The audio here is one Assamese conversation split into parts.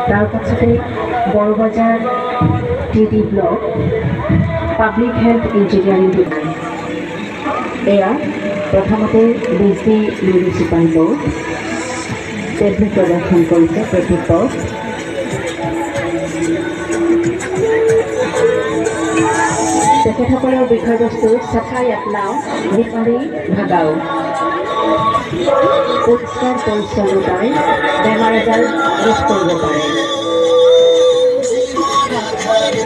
তাৰ পাছতে বড়বাজাৰ টিডি block public health engineering department এয়া প্ৰথমতে বিজলি মিউনিচিপাল বোৰ্ড টেবলেট প্ৰদৰ্শন কৰিছে প্ৰতীকক তেখেতসকলৰ বিষয়বস্তু চাফাই আপনাও বিপাৰী ভাগাও পৰিষ্কাৰ পৰিচ্ছন্নতাই বেমাৰ আজাৰ ৰোধ কৰিব পাৰে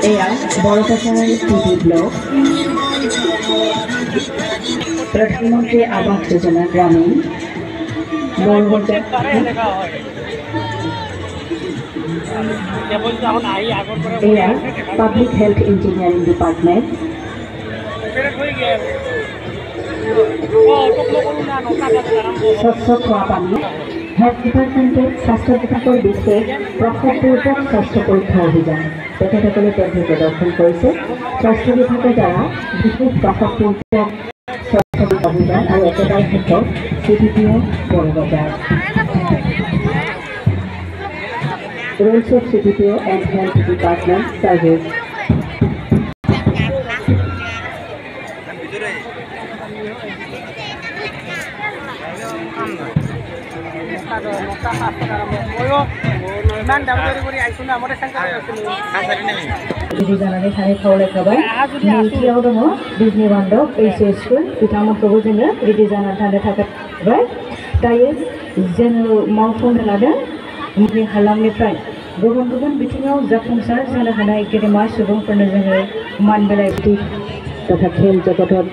এয়া বড়বাজাৰ টিডি ব্লক प्रधानमंत्री आवास योजना ग्रामीण पब्लिक हेल्थ इंजिनियरिंग डिपार्टमेंट स्वच्छ खোৱা पानी हेल्थ डिपार्टमेंटे स्वास्थ्य विभागৰ বিশেষ প্ৰসৱপূৰ্বক স্বাস্থ্য পৰীক্ষা অভিযান তেখেতসকলে টেবলেট প্ৰদৰ্শন কৰিছে স্বাস্থ্য বিভাগৰ দ্বাৰা বিশেষ প্ৰসৱপূৰ্বক অভিযান और एकेबारे क्षेत्र CDPO Barabazar rules of CDPO and health department service जानानै थानाय खावलायखाबाय नैथियाव दङ बिजनि बान्दब एसए स्कुल बिथांमोनखौबो जोङो रेडि जानानै थानो थाखाय दायो जोङो मावफुंनो लादों जोंनि हालामनिफ्राय गुबुन गुबुन बिथिङाव जाफुंसार जानो हानाय गेदेमा सुबुंफोरनो जोङो मान बिलाइ तथा खेल जगतत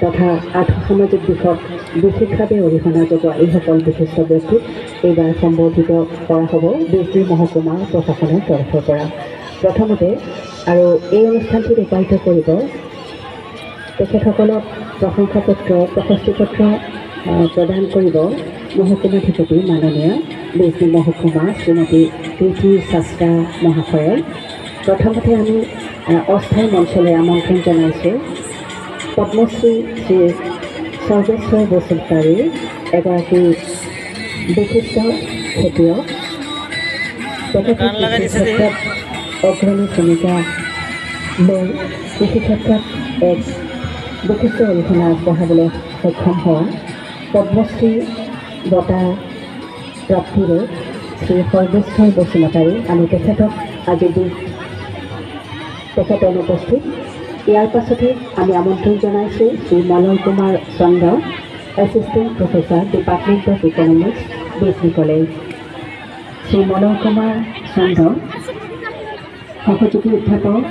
तथा आर्थिक दिशत বিশেষভাৱে অৰিহণা যোগোৱা এইসকল বিশিষ্ট ব্যক্তিক এইবাৰ সম্বৰ্ধিত কৰা হ'ব বিজনি মহকুমা প্ৰশাসনৰ তৰফৰ পৰা প্ৰথমতে আৰু এই অনুষ্ঠানটি ৰূপায়িত কৰিব তেখেতসকলক প্ৰশংসাপত্ৰ প্ৰশস্তিপত্ৰ প্ৰদান কৰিব মহকুমাধিপতি মাননীয় বিজনি মহকুমা শ্ৰীমতী প্ৰীতি শাস্ত্ৰা মহাশয়ে প্ৰথমতে আমি অস্থায়ী মঞ্চলৈ আমন্ত্ৰণ জনাইছোঁ পদ্মশ্ৰী শ্ৰী সৰ্বেশ্বৰ বসুমতাৰী এগৰাকী বিশিষ্ট খেতিয়ক তেখেতে অগ্ৰণী ভূমিকা লৈ কৃষি ক্ষেত্ৰত এক বিশিষ্ট অৰিহণা আগবঢ়াবলৈ সক্ষম হোৱা পদ্মশ্ৰী বঁটা প্ৰাপ্তিৰে শ্ৰী সৰ্বেশ্বৰ বসুমতাৰী আমি তেখেতক আজি তেখেত অনুপস্থিত ইয়াৰ পাছতে আমি আমন্ত্ৰণ জনাইছোঁ Shri Malay Kumar Chandra assistant professor department of economics Bijni college Shri Malay Kumar Chandra সহযোগী অধ্যাপক